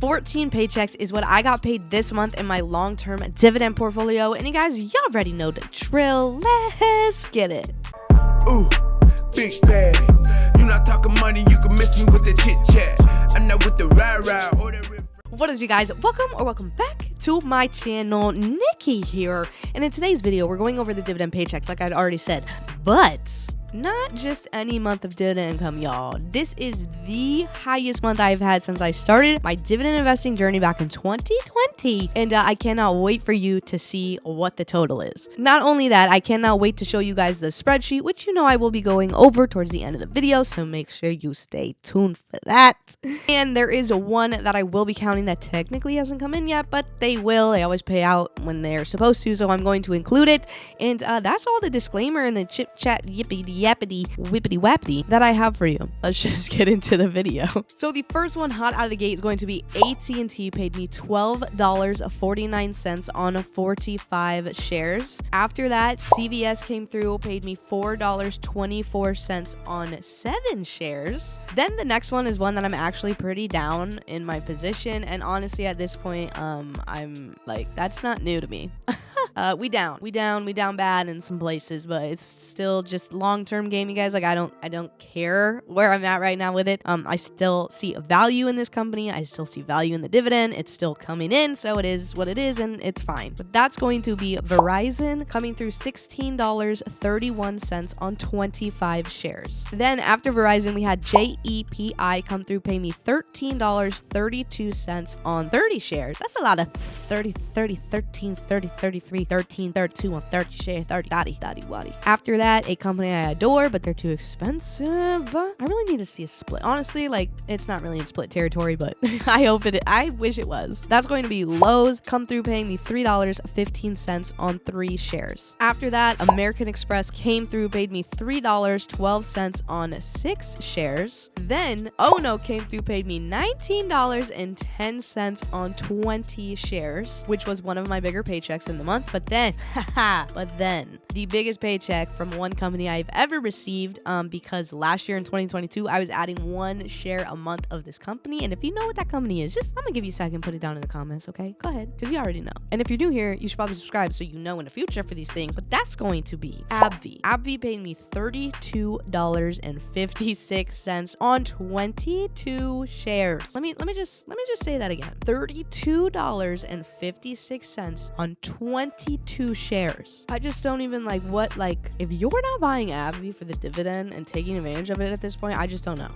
14 paychecks is what I got paid this month in my long-term dividend portfolio. And you guys, y'all already know the drill. Let's get it. Ooh, big bag. You not talking money, you can miss me with the chit chat. I'm not with the rah-rah or the riff. What is you guys? Welcome back to my channel. Nikki here. And in today's video, we're going over the dividend paychecks like I'd already said. But not just any month of dividend income, y'all. This is the highest month I've had since I started my dividend investing journey back in 2020. And I cannot wait for you to see what the total is. Not only that, I cannot wait to show you guys the spreadsheet, which you know I will be going over towards the end of the video. So make sure you stay tuned for that. And there is one that I will be counting that technically hasn't come in yet, but they will. They always pay out when they're supposed to. So I'm going to include it. And that's all the disclaimer and the chip chat yippee yappity whippity wappity that I have for you. Let's just get into the video. So the first one hot out of the gate is going to be AT&T paid me $12.49 on 45 shares. After that, CVS came through, paid me $4.24 on 7 shares. Then the next one is one that I'm actually pretty down in my position, and honestly at this point I'm like, that's not new to me. We down bad in some places, but it's still just long-term game, you guys. Like I don't care where I'm at right now with it. I still see a value in this company. I still see value in the dividend. It's still coming in, so it is what it is, and it's fine. But that's going to be Verizon coming through $16.31 on 25 shares. Then after Verizon, we had JEPI come through, pay me $13.32 on 30 shares. That's a lot of 13, 33, 13, 32 on 30 shares, 30, dotty waddy. After that, a company I adore, but they're too expensive. I really need to see a split. Honestly, like, it's not really in split territory, but I wish it was. That's going to be Lowe's, come through paying me $3.15 on 3 shares. After that, American Express came through, paid me $3.12 on 6 shares. Then Ono came through, paid me $19.10 on 20 shares, which was one of my bigger paychecks in the month. But then, the biggest paycheck from one company I've ever received, because last year in 2022, I was adding 1 share a month of this company. And if you know what that company is, I'm gonna give you a second, put it down in the comments, okay? Go ahead, because you already know. And if you're new here, you should probably subscribe so you know in the future for these things. But that's going to be AbbVie. AbbVie paid me $32.56 on 22 shares. Let me just say that again. $32.56 on 22 shares. I just don't even if you're not buying AbbVie for the dividend and taking advantage of it at this point, I just don't know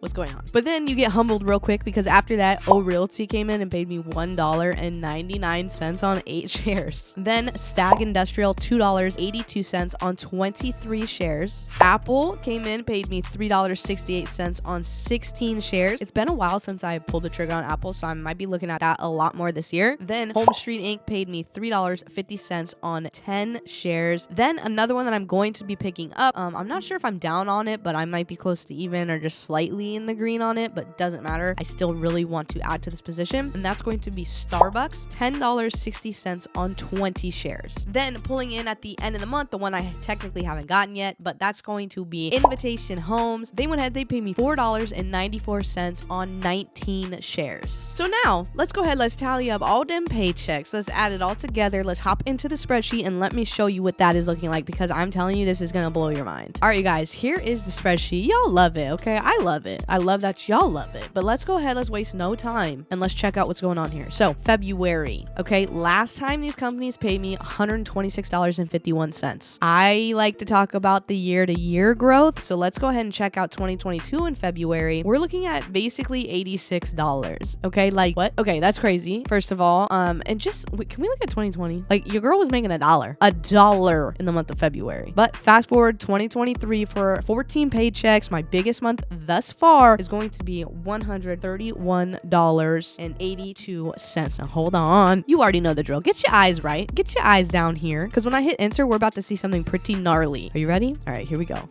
what's going on. But then you get humbled real quick, because after that, O Realty came in and paid me $1.99 on 8 shares. Then Stag Industrial, $2.82 on 23 shares. Apple came in, paid me $3.68 on 16 shares. It's been a while since I pulled the trigger on Apple, so I might be looking at that a lot more this year. Then Home Street Inc. paid me $3.50 on 10 shares. Then another one that I'm going to be picking up, I'm not sure if I'm down on it, but I might be close to even or just slightly in the green on it, but doesn't matter. I still really want to add to this position, and that's going to be Starbucks, $10.60 on 20 shares. Then pulling in at the end of the month, the one I technically haven't gotten yet, but that's going to be Invitation Homes. They went ahead, they paid me $4.94 on 19 shares. So now let's go ahead, let's tally up all them paychecks. Let's add it all together. Let's hop into the spreadsheet and let me show you what that is looking like, because I'm telling you, this is gonna blow your mind. All right, you guys, here is the spreadsheet. Y'all love it, okay? I love it. I love that y'all love it. But let's go ahead, let's waste no time, and let's check out what's going on here. So February, okay, last time these companies paid me $126.51. I like to talk about the year-to-year growth, so let's go ahead and check out 2022 in February. We're looking at basically $86. Okay, like what? Okay, that's crazy. First of all, and just wait, can we look at 2020? Like, your girl was making $1 in the month of February. But fast forward 2023 for 14 paychecks, my biggest month thus far is going to be $131.82. Now hold on, you already know the drill. Get your eyes right, get your eyes down here, because when I hit enter, we're about to see something pretty gnarly. Are you ready? All right, here we go.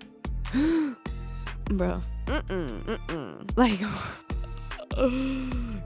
Bro, like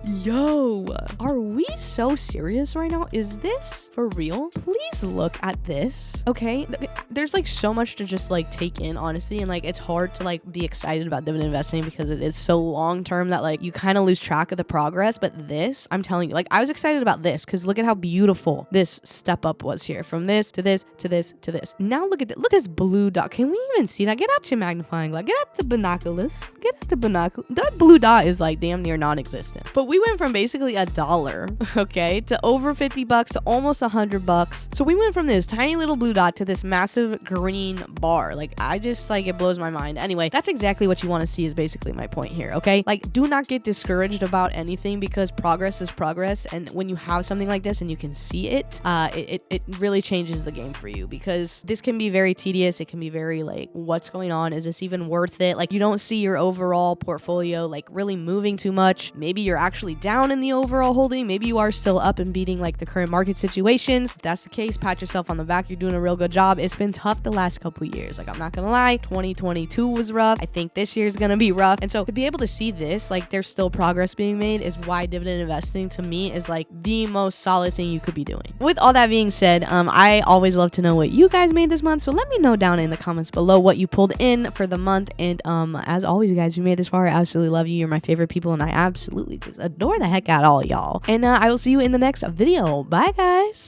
Yo, are we so serious right now? Is this for real? Please look at this. Okay, there's like so much to just like take in, honestly, and like it's hard to like be excited about dividend investing because it is so long term that like you kind of lose track of the progress. But this, I'm telling you, like I was excited about this because look at how beautiful this step up was here, from this to this to this to this. Now look at this blue dot. Can we even see that? Get out your magnifying glass. Get out the binoculars. Get out the binoculars. That blue dot is like damn near non-existent. But we went from basically $1, okay, to over $50 to almost $100. So we went from this tiny little blue dot to this massive green bar. Like I just like, it blows my mind. Anyway, that's exactly what you want to see, is basically my point here. Okay, like do not get discouraged about anything, because progress is progress. And when you have something like this and you can see it, it really changes the game for you, because this can be very tedious. It can be very like, what's going on? Is this even worth it? Like you don't see your overall portfolio like really moving too much. Maybe you're actually down in the overall holding. Maybe you are still up and beating like the current market situations. If that's the case, pat yourself on the back. You're doing a real good job. It's been tough the last couple years. Like I'm not gonna lie, 2022 was rough. I think this year's gonna be rough. And so to be able to see this, like there's still progress being made, is why dividend investing to me is like the most solid thing you could be doing. With all that being said, I always love to know what you guys made this month. So let me know down in the comments below what you pulled in for the month. And as always, you guys, you made this far, I absolutely love you. You're my favorite people, and I absolutely just adore the heck out of all y'all. And I will see you in the next video. Bye, guys.